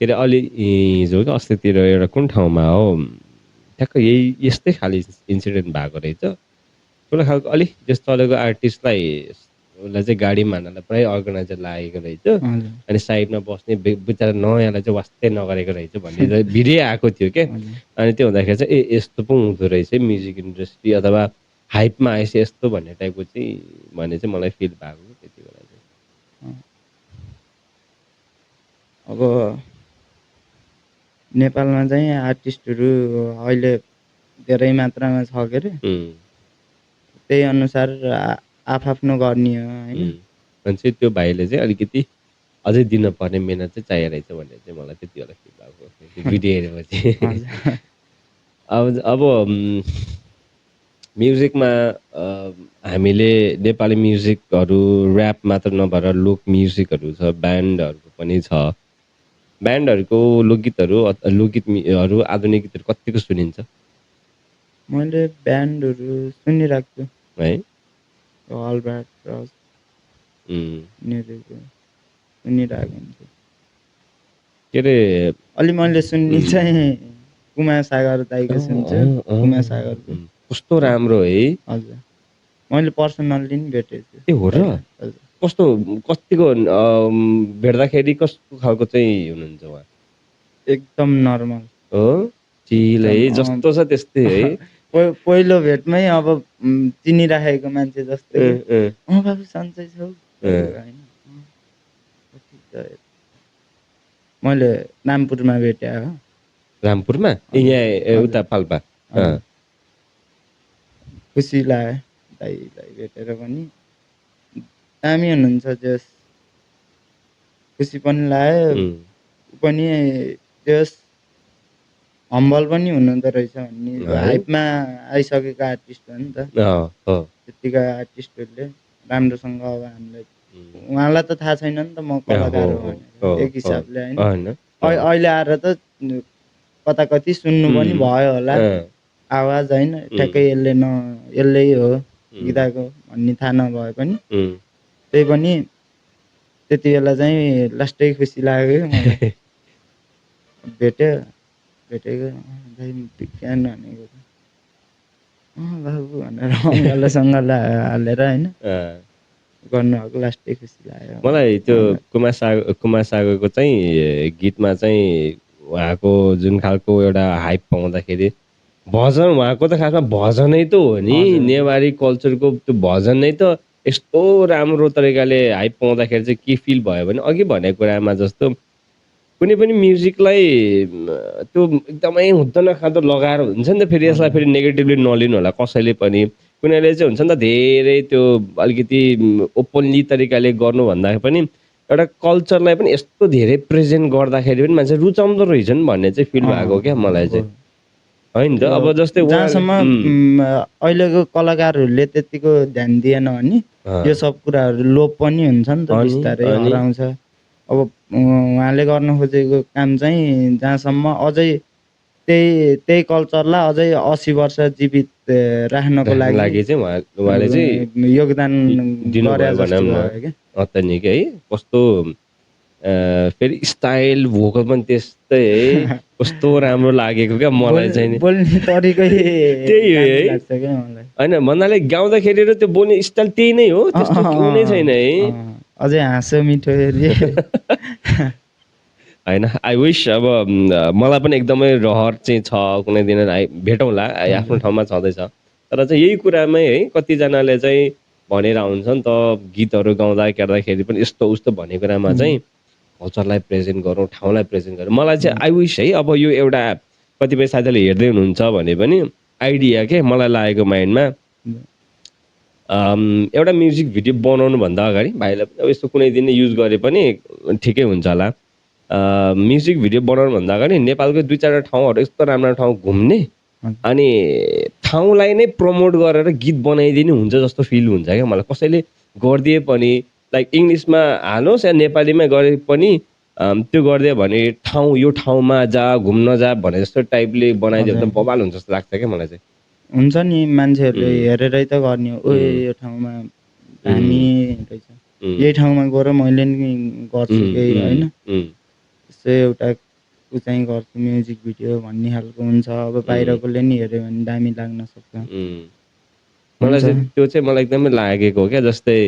के अरे अलि हिजो कि अस्तितिर एउटा कुन ठाउँमा हो ठ्याक्कै यस्तै खाले इन्सिडेन्ट भएको रहेछ। ठुलो खालको अलिक जस चलेको आर्टिस्टलाई उसलाई चाहिँ गाडीमा हान्नलाई पुरै अर्गनाइजर लागेको रहेछ। हजुर अनि साइडमा बस्ने बिचरा नयाँलाई चाहिँ वास्तै नगरेको रहेछ भन्ने चाहिँ भिडियो आएको थियो क्या। हजुर अनि त्यो हुँदाखेरि चाहिँ यस्तो पो हुँदो रहेछ म्युजिक इन्डस्ट्री अथवा हाइपमा आएछ यस्तो भन्ने टाइपको चाहिँ भन्ने चाहिँ मलाई फिल भएको त्यति बेला चाहिँ। अब नेपालमा चाहिँ आर्टिस्टहरू अहिले धेरै मात्रामा छ के अरे त्यही अनुसार आफआफ्नो गर्ने हो होइन। अनि चाहिँ त्यो भाइले चाहिँ अलिकति अझै दिनुपर्ने मेहनत चाहिँ चाहिएको रहेछ भन्ने चाहिँ मलाई त्यति बेला फिल भएको त्यो भिडियो हेरेपछि। अब म्युजिकमा हामीले नेपाली म्युजिकहरू ऱ्याप मात्र नभएर लोक म्युजिकहरू छ, ब्यान्डहरू पनि छ। ब्यान्डहरूको लोकगीतहरू आधुनिक गीतहरू कतिको सुनिन्छ? मैले ब्यान्डहरू सुनिरहेको छु है। अल्बर्ट रज सुनिरहेको हुन्छ। के अरे अलि मैले सुन्ने चाहिँ कुमार सागर दाइको सुन्छु। कुमार सागरको कस्तो राम्रो है। हजुर मैले पर्सनल्ली नि भेटेको छु। ए हो र? कस्तो कतिको भेट्दाखेरि कस्तो खालको चाहिँ हुनुहुन्छ उहाँ? एकदम नर्मल हो, चिल है, जस्तो छ त्यस्तै है। पहिलो भेटमै अब चिनिराखेको मान्छे जस्तै बाबु सन्चै छौ होइन। मैले रामपुरमा भेटेँ हो। रामपुरमा? यहाँ उता पाल्पा? खुसी लाग्यो दाइलाई भेटेर पनि। दामी हुनुहुन्छ जस खुसी पनि लाग्यो पनि जस हम्बल पनि हुनुहुँदो रहेछ भन्ने हाइपमा आइसकेको आर्टिस्ट हो नि त। त्यतिका आर्टिस्टहरूले राम्रोसँग अब हामीलाई उहाँलाई त थाहा छैन नि त म कलाकार हो भनेर एक हिसाबले होइन। अहिले आएर त कता कति सुन्नु पनि भयो होला आवाज होइन ठ्याक्कै यसले हो गीताको भन्ने थाहा नभए पनि त्यही पनि त्यति बेला चाहिँ लास्टै खुसी लाग्यो मलाई। भेटेको विज्ञान भनेको बाबु भनेर अङ्गालो हालेर होइन गर्नुभएको लास्टै खुसी लाग्यो मलाई। त्यो कुमार सागरको चाहिँ गीतमा चाहिँ उहाँको जुन खालको एउटा हाइप पाउँदाखेरि भजन उहाँको त खासमा भजनै त हो नि। नेवारी कल्चरको त्यो भजन नै त यस्तो राम्रो तरिकाले हाइप पाउँदाखेरि चाहिँ के फिल भयो भने अघि भनेको कुरामा जस्तो कुनै पनि म्युजिकलाई त्यो एकदमै हुँदैन खाँदो लगाएर हुन्छ नि त। फेरि यसलाई फेरि नेगेटिभली नलिनु होला कसैले पनि। कुनैले चाहिँ हुन्छ नि त धेरै त्यो अलिकति ओपनली तरिकाले गर्नुभन्दा पनि एउटा कल्चरलाई पनि यस्तो धेरै प्रेजेन्ट गर्दाखेरि पनि मान्छे रुचाउँदो रहेछन् भन्ने चाहिँ फिल भएको क्या मलाई चाहिँ होइन त। अब जस्तै जहाँसम्म अहिलेको कलाकारहरूले त्यतिको ध्यान दिएन भने यो सब कुराहरू लोप पनि हुन्छ नि त, बिस्तारै हराउँछ। अब उहाँले गर्न खोजेको काम चाहिँ जहाँसम्म अझै त्यही कल्चरलाई अझै 80 वर्ष जीवित राख्नको लागि चाहिँ उहाँले चाहिँ योगदान गरे जस्तो भयो क्या। अत्तनिक है। कस्तो फेरि स्टाइल भोकल पनि त्यस्तै है। कस्तो राम्रो लागेको क्या मलाई चाहिँ। बोल्ने तरिकै त्यही हो है होइन भन्नाले गाउँदाखेरि र त्यो बोल्ने स्टाइल त्यही नै हो, त्यस्तो कुनै छैन है। अझै हाँसो मिठो होइन। आई विश अब मलाई पनि एकदमै रहर चाहिँ छ कुनै दिन भेटौँला। आफ्नो ठाउँमा छँदैछ तर चाहिँ यही कुरामै है कतिजनाले चाहिँ भनेर हुन्छ नि त गीतहरू गाउँदाखेरि पनि यस्तो उस्तो भन्ने कुरामा चाहिँ कल्चरलाई प्रेजेन्ट गरौँ, ठाउँलाई प्रेजेन्ट गरौँ। मलाई चाहिँ आई विश है अब यो एउटा कतिपय साथीले हेर्दै हुनुहुन्छ भने पनि आइडिया के मलाई लागेको माइन्डमा एउटा म्युजिक भिडियो बनाउनुभन्दा अगाडि भाइलाई पनि यस्तो कुनै दिन युज गरे पनि ठिकै हुन्छ होला। म्युजिक भिडियो बनाउनुभन्दा अगाडि नेपालको 2-4 ठाउँहरू यस्तो राम्रो ठाउँ घुम्ने अनि ठाउँलाई नै प्रमोट गरेर गीत बनाइदिनु हुन्छ जस्तो फिल हुन्छ क्या मलाई। कसैले गरिदिए पनि लाइक इङ्ग्लिसमा हालोस् या नेपालीमा गरे पनि त्यो गरिदियो भने यो ठाउँमा जा घुम्न जा भने जस्तो टाइपले बनाइदियो भने बवाल हुन्छ जस्तो लाग्छ क्या मलाई चाहिँ। हुन्छ नि मान्छेहरूले हेरेरै त गर्ने हो। यो ठाउँमा दामी रहेछ, यही ठाउँमा गएर मैले नि गर्छु केही होइन। त्यस्तो एउटा ऊ चाहिँ गर्छु म्युजिक भिडियो भन्ने खालको हुन्छ। अब बाहिरकोले नि हेऱ्यो भने दामी लाग्न सक्छ। मलाई चाहिँ त्यो चाहिँ मलाई एकदमै लागेको हो क्या। जस्तै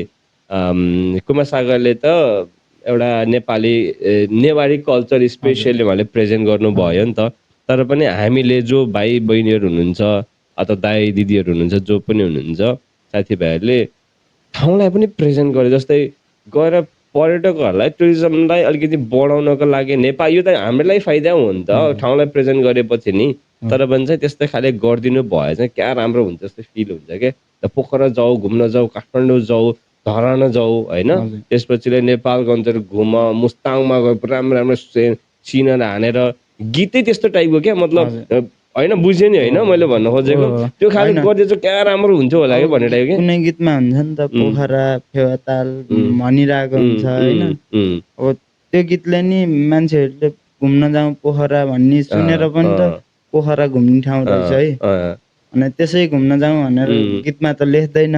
कुमार सागरले त एउटा नेपाली नेवारी कल्चर स्पेसियली उहाँले प्रेजेन्ट गर्नुभयो नि त। तर पनि हामीले जो भाइ बहिनीहरू हुनुहुन्छ अथवा दाइ दिदीहरू हुनुहुन्छ जो पनि हुनुहुन्छ साथीभाइहरूले ठाउँलाई पनि प्रेजेन्ट गर्यो। जस्तै गएर पर्यटकहरूलाई टुरिज्मलाई अलिकति बढाउनको लागि नेपाल यो त हाम्रोलाई फाइदा हो नि त ठाउँलाई प्रेजेन्ट गरेपछि नि। तर पनि चाहिँ त्यस्तै खाले गरिदिनु भए चाहिँ क्या राम्रो हुन्छ जस्तो फिल हुन्छ क्या। पोखरा जाऊ घुम्न जाऊ, काठमाडौँ जाऊ, धरान जाऊ होइन। त्यसपछि नेपालगञ्ज घुम, मुस्ताङमा गयो राम्रो राम्रो सिनहरू हानेर गीतै त्यस्तो टाइपको क्या। मतलब होइन बुझ्यो नि होइन मैले भन्न खोजेको त्यो खाले गरिदिए चाहिँ क्या राम्रो हुन्थ्यो होला क्या भन्ने टाइप। कुनै गीतमा हुन्छ नि त पोखरा फेवाताल भनिरहेको हुन्छ होइन। अब त्यो गीतले नि मान्छेहरूले घुम्न जाउँ पोखरा भन्ने सुनेर पनि त पोखरा घुम्ने ठाउँ रहेछ है। अनि त्यसै घुम्न जाउँ भनेर गीतमा त लेख्दैन।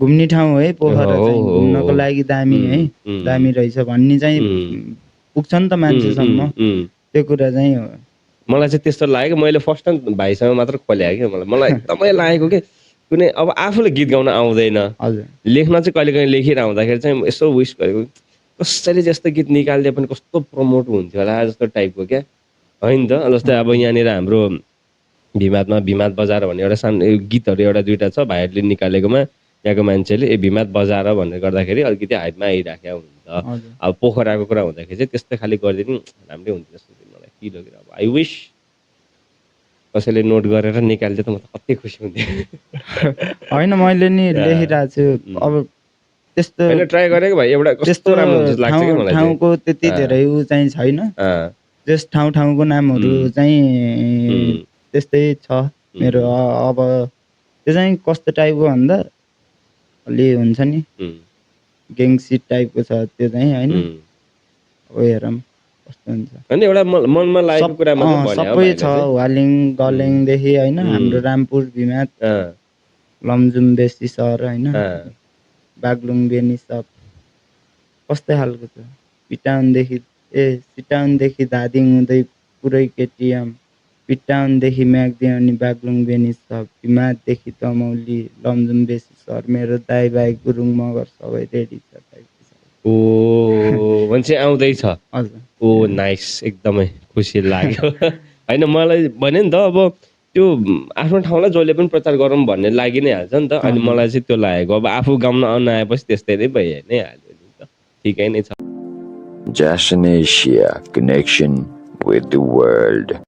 घुम्ने ठाउँ है पोखरा चाहिँ घुम्नको लागि दामी है, दामी रहेछ भन्ने चाहिँ पुग्छ नि त मान्छेसम्म। त्यो कुरा चाहिँ हो। मलाई चाहिँ त्यस्तो लाग्यो। मैले फर्स्ट टाइम भाइसँग मात्र खोलेँ क्या। मलाई एकदमै लागेको कि कुनै अब आफूले गीत गाउन आउँदैन, लेख्न चाहिँ कहिले कहिले लेखेर आउँदाखेरि चाहिँ यसो विस गरेको कसरी जस्तो गीत निकाल्दै पनि कस्तो प्रमोट हुन्थ्यो होला जस्तो टाइपको क्या होइन त। जस्तै अब यहाँनिर हाम्रो भिमाद बजार भन्ने एउटा सानो गीतहरू एउटा दुइटा छ भाइहरूले निकालेकोमा। यहाँको मान्छेले भिमाद बजार भनेर गर्दाखेरि अलिकति हाइटमा आइराखेको हुन्छ। अब पोखराको कुरा हुँदाखेरि चाहिँ त्यस्तै खालि गरिदिनु राम्रै हुन्थ्यो जस्तो मलाई फिल हो। अब आई विस कसैले नोट गरेर निकाल्दै त म त कति खुसी हुन्थेँ। होइन मैले नि लेखिरहेको छु। अब त्यस्तो मैले ट्राई गरेको भाइ एउटा कस्तो राम्रो लाग्छ कि मलाई। ठाउँको त्यति धेरै ऊ चाहिँ छैन। त्यस ठाउँको नामहरू चाहिँ त्यस्तै छ मेरो। अब त्यो चाहिँ कस्तो टाइपको भन्दा अलि हुन्छ नि ग्याङ्सी टाइपको छ त्यो चाहिँ होइन। अब हेरौँ कस्तो हुन्छ। अनि एउटा मनमा लागेको कुरा मात्रै भने सबै छ वालिङ गलेङदेखि होइन हाम्रो रामपुर भिमाद लमजुम बेसी सहर होइन बागलुङ बेनी सब कस्तै खालको छ। सिटाउनदेखि धादिङ हुँदै पुरै केटिएम, पिटाउनदेखि म्याग्दी अनि बागलुङ बेनी सब, भिमाददेखि तमौली लमजुम बेसी सहर मेरो दाइ भाइ गुरुङ मगर सबै रेडी छ टाइपको। ओ मान्छे आउँदैछ। ओ नाइस एकदमै खुसी लाग्यो। होइन मलाई भन्यो नि त अब त्यो आफ्नो ठाउँलाई जसले पनि प्रचार गरौँ भन्ने लागि नै हाल्छ नि त। अनि मलाई चाहिँ त्यो लागेको अब आफू गाउन नआएपछि त्यस्तै नै भइ नै हाल्यो नि त। ठिकै नै छ। Just an Asia connection with the world.